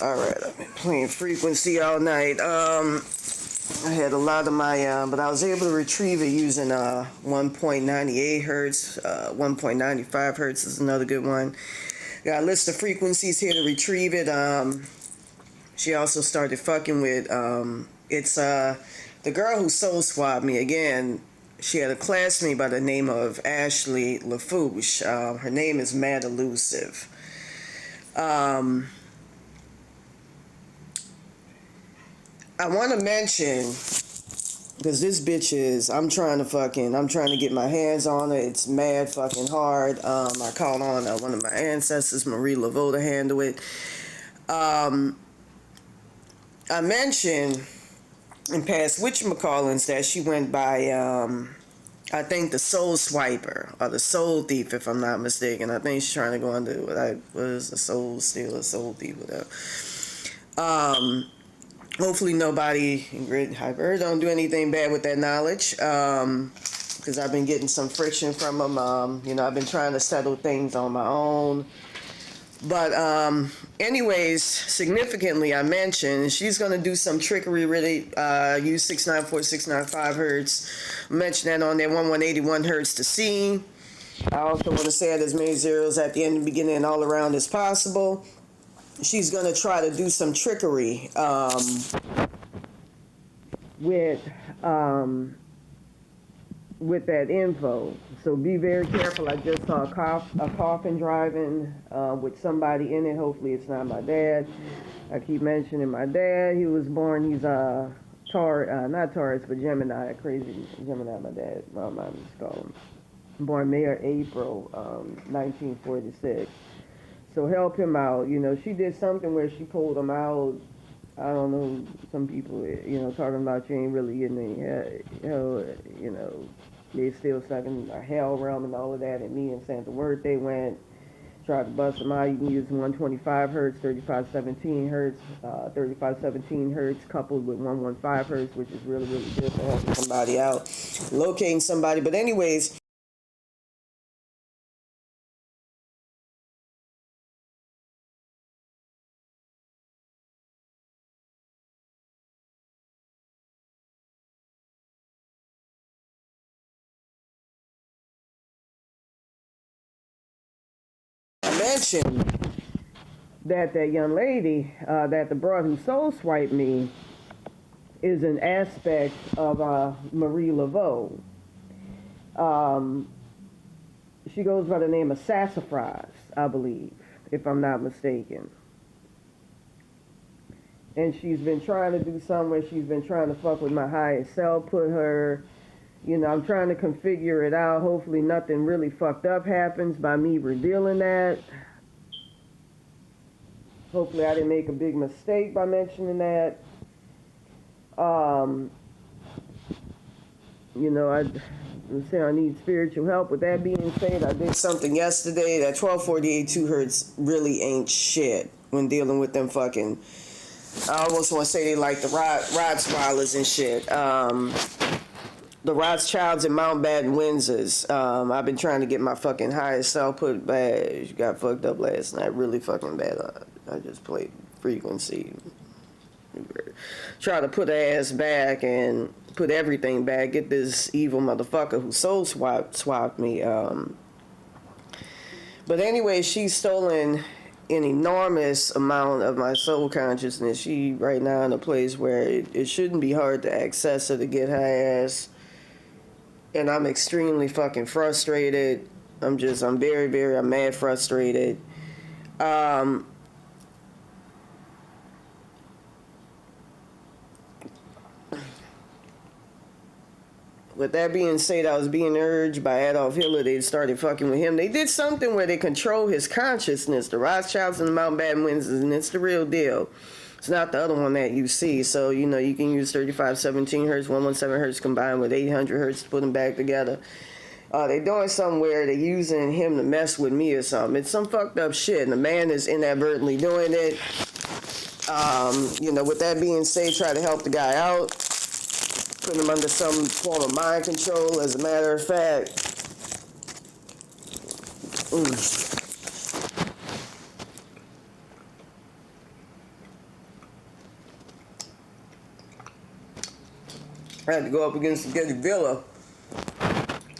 Alright, I've been playing frequency all night. I had a lot of my, but I was able to retrieve it using 1.98 hertz. 1.95 hertz is another good one. Got a list of frequencies here to retrieve it. She also started fucking with, it's the girl who soul swapped me again. She had a classmate by the name of Ashley LaFouche. Her name is Mad Elusive. I want to mention, because this bitch is, I'm trying to get my hands on it. It's mad fucking hard. I called on one of my ancestors, Marie Laveau, to handle it. I mentioned in past whatchamacallins that she went by, I think the Soul Swiper, or the Soul Thief, if I'm not mistaken. I think she's trying to go under, what is the Soul Stealer, Soul Thief, whatever. Hopefully nobody in Grid Hyper don't do anything bad with that knowledge, because I've been getting some friction from them. I've been trying to settle things on my own. But anyways, significantly, I mentioned she's going to do some trickery, really, use 694, 695 hertz. I mentioned that on there, 1181 hertz to C. I also want to say add as many zeros at the end and beginning and all around as possible. She's going to try to do some trickery with that info. So be very careful. I just saw a coffin driving with somebody in it. Hopefully it's not my dad. I keep mentioning my dad. He was born, he's not Taurus, but Gemini, crazy Gemini, my dad. My mom used to call him. Born May or April 1946. So help him out. She did something where she pulled him out. I don't know, some people, talking about you ain't really getting any hell, they still stuck in a hell realm and all of that. And me and Santa Word, they went, tried to bust them out. You can use 125 hertz, 3517 hertz, 3517 hertz coupled with 115 hertz, which is really, really good for helping somebody out, locating somebody. But anyways, I mentioned that young lady, that the broad who soul swiped me, is an aspect of Marie Laveau. She goes by the name of Sassafras, I believe, if I'm not mistaken. And she's been trying to do something where she's been trying to fuck with my highest self, put her, I'm trying to configure it out. Hopefully nothing really fucked up happens by me revealing that. Hopefully I didn't make a big mistake by mentioning that. I say I need spiritual help. With that being said, I did something yesterday. That 1248 2 hertz really ain't shit when dealing with them fucking, I almost want to say they like the Rottweilers and shit. The Rothschilds and Mountbatten Windsors. I've been trying to get my fucking highest self put bad. She got fucked up last night, really fucking bad. I just played frequency. Try to put her ass back and put everything back. Get this evil motherfucker who soul swapped me. But anyway, she's stolen an enormous amount of my soul consciousness. She right now in a place where it shouldn't be hard to access her, to get her ass. And I'm extremely fucking frustrated. I'm mad frustrated. With that being said, I was being urged by Adolf Hitler. They started fucking with him. They did something where they control his consciousness. The Rothschilds and the Mountbatten Windsors, and it's the real deal. It's not the other one that you see. So, you can use 3517 hertz, 117 hertz combined with 800 hertz to put them back together. They doing something where they're using him to mess with me or something. It's some fucked up shit, and the man is inadvertently doing it. With that being said, try to help the guy out. Put him under some form of mind control, as a matter of fact. I had to go up against the Getty Villa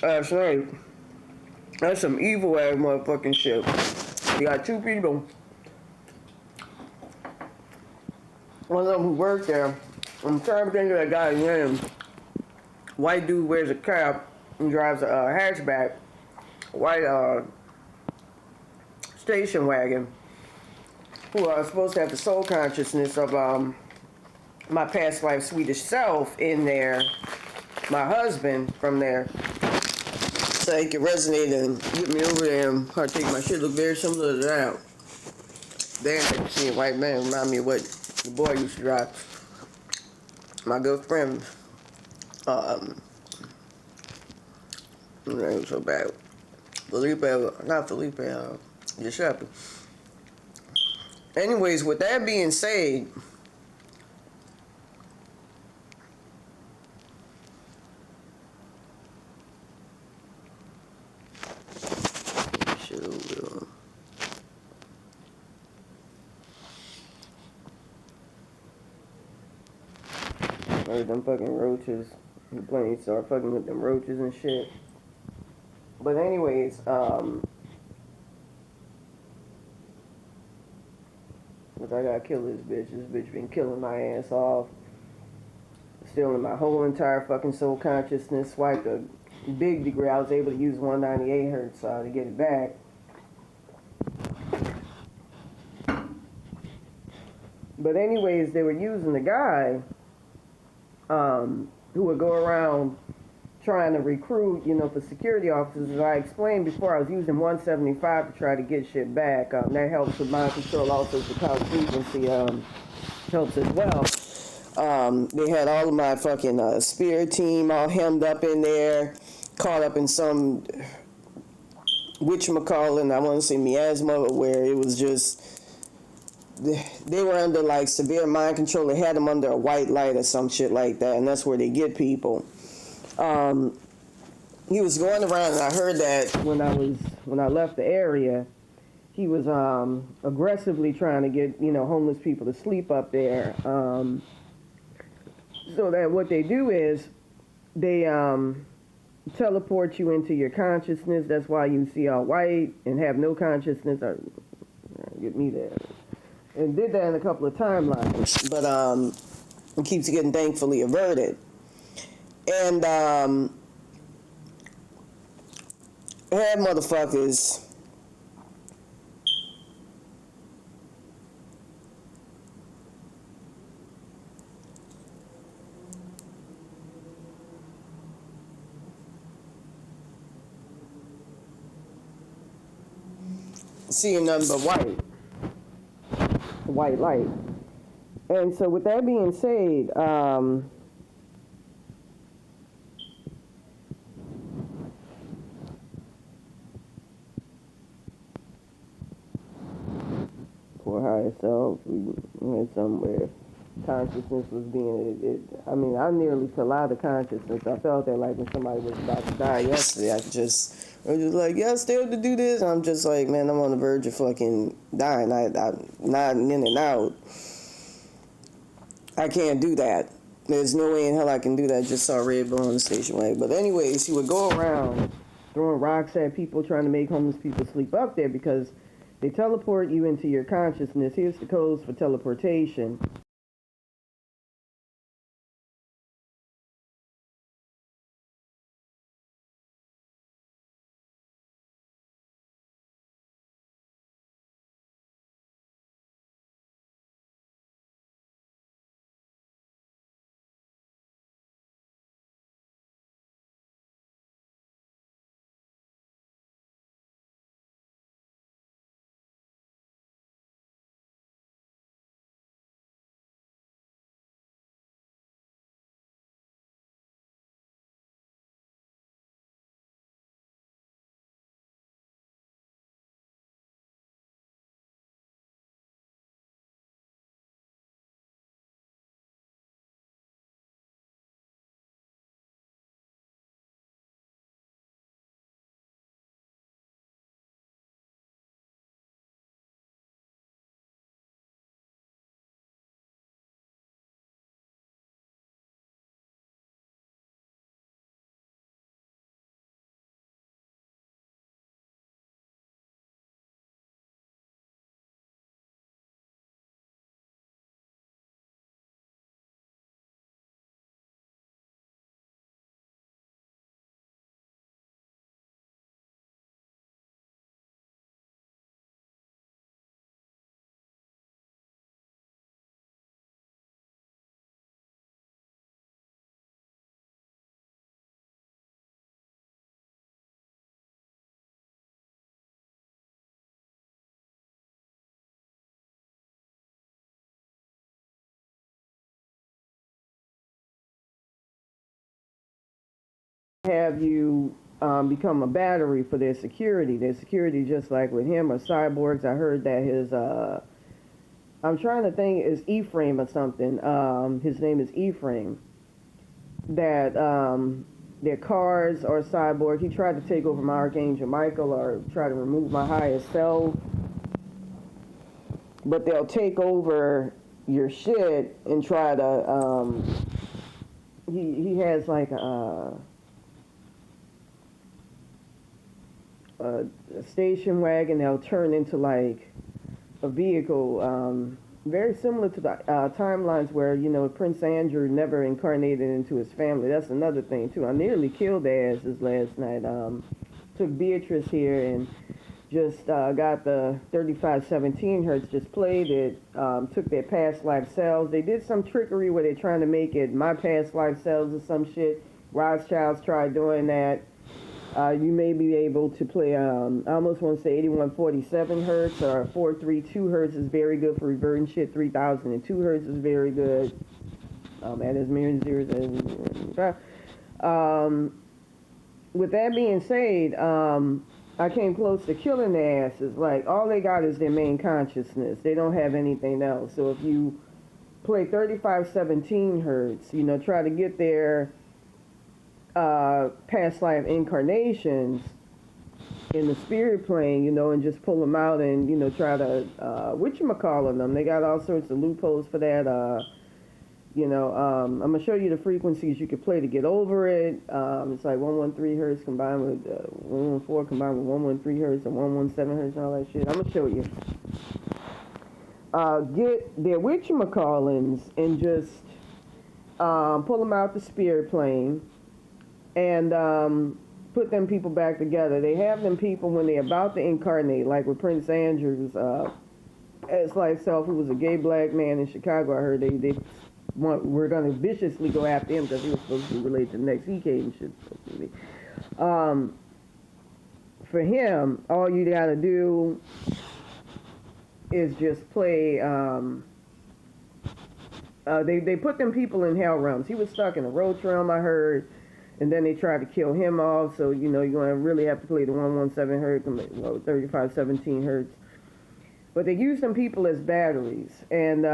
last night. That's some evil ass motherfucking shit. You got two people. One of them who worked there. I'm trying to think of that guy's name. White dude wears a cap and drives a hatchback. White station wagon. Who are supposed to have the soul consciousness of my past life Swedish self in there. My husband from there. So he could resonate and get me over there and partake my shit. Look very similar to that. Damn, I can see a white man remind me of what the boy used to drive. My good friend, his name was so bad. Not Felipe, Giuseppe. Anyways, with that being said, them fucking roaches. The plane start fucking with them roaches and shit. But anyways, if I gotta kill this bitch. This bitch been killing my ass off. Stealing my whole entire fucking soul consciousness. Swiped a big degree. I was able to use 198 hertz to get it back. But anyways, they were using the guy who would go around trying to recruit, for security officers. As I explained before, I was using 175 to try to get shit back. That helps with mind control. Also, the cloud frequency helps as well. They had all of my fucking spirit team all hemmed up in there, caught up in some whatchamacallit, I want to say miasma, where it was just, they were under like severe mind control. They had them under a white light or some shit like that, and that's where they get people. He was going around, and I heard that when I left the area, he was aggressively trying to get homeless people to sleep up there. So that what they do is they teleport you into your consciousness. That's why you see all white and have no consciousness. Or get me there. And did that in a couple of timelines, but it keeps getting thankfully averted. And had motherfuckers seeing nothing but white light. And so with that being said, for higher self, we went somewhere. Consciousness was being, I nearly fell out of consciousness. I felt that like when somebody was about to die yesterday, I was just like, yeah, still to do this. I'm just like, man, I'm on the verge of fucking dying. I'm nodding in and out. I can't do that. There's no way in hell I can do that. Just saw Red Bull on the station wagon. But anyways, he would go around throwing rocks at people, trying to make homeless people sleep up there because they teleport you into your consciousness. Here's the codes for teleportation. have you become a battery for their security. Their security, just like with him, are cyborgs. I heard that his, I'm trying to think, is Ephraim or something. His name is Ephraim. That their cars are cyborg. He tried to take over my Archangel Michael or try to remove my highest self. But they'll take over your shit and try to, he has like a station wagon that'll turn into like a vehicle, very similar to the timelines where, you know, Prince Andrew never incarnated into his family. That's another thing too. I nearly killed their asses last night. Took Beatrice here and just got the 3517 hertz, just played it, took their past life cells. They did some trickery where they're trying to make it my past life cells or some shit. Rothschilds tried doing that. You may be able to play, I almost want to say 8147 hertz or 432 hertz is very good for reverting shit. 3002 hertz is very good. And as mirror zeros and with that being said, I came close to killing their asses. Like, all they got is their main consciousness. They don't have anything else. So if you play 3517 hertz, you know, try to get their past life incarnations in the spirit plane, you know, and just pull them out and, you know, try to, whatchamacallit them. They got all sorts of loopholes for that. You know, I'm going to show you the frequencies you could play to get over it. It's like 113 hertz combined with 114 combined with 113 hertz and 117 hertz and all that shit. I'm going to show you. Get their whatchamacallins and just pull them out the spirit plane and put them people back together. They have them people when they're about to incarnate, like with Prince Andrew's ex-life self, who was a gay black man in Chicago. I heard we're going to viciously go after him because he was supposed to be related to the next EK and shit. For him, all you got to do is just play. They put them people in hell realms. He was stuck in a roach realm, I heard. And then they tried to kill him off, so, you know, you're going to really have to play the 117 hertz, 3517 hertz. But they used them people as batteries. And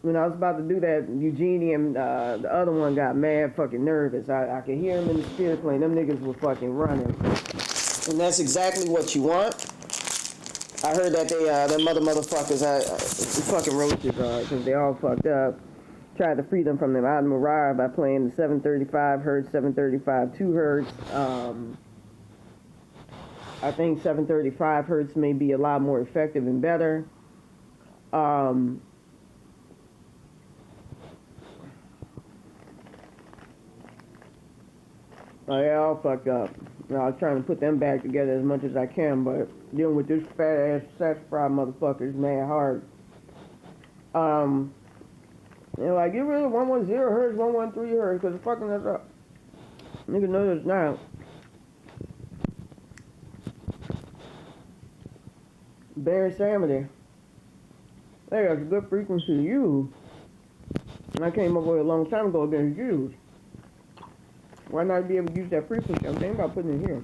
when I was about to do that, Eugenie and the other one got mad fucking nervous. I could hear them in the spirit plane. Them niggas were fucking running. And that's exactly what you want. I heard that them motherfuckers, fucking roaches because they all fucked up. Tried to free them from them Admiral by playing the 735 hertz, 735 2 hertz. I think 735 hertz may be a lot more effective and better. They all fucked up. You know, I was trying to put them back together as much as I can, but dealing with this fat ass sex fry motherfucker is mad hard. You know, like, get rid of 110 hertz, 113 hertz, because it's fucking us up. Nigga know this now. Barry Samity. Hey, that's a good frequency to use. And I came up with it a long time ago against Jews. Why not be able to use that frequency? I'm thinking about putting it here.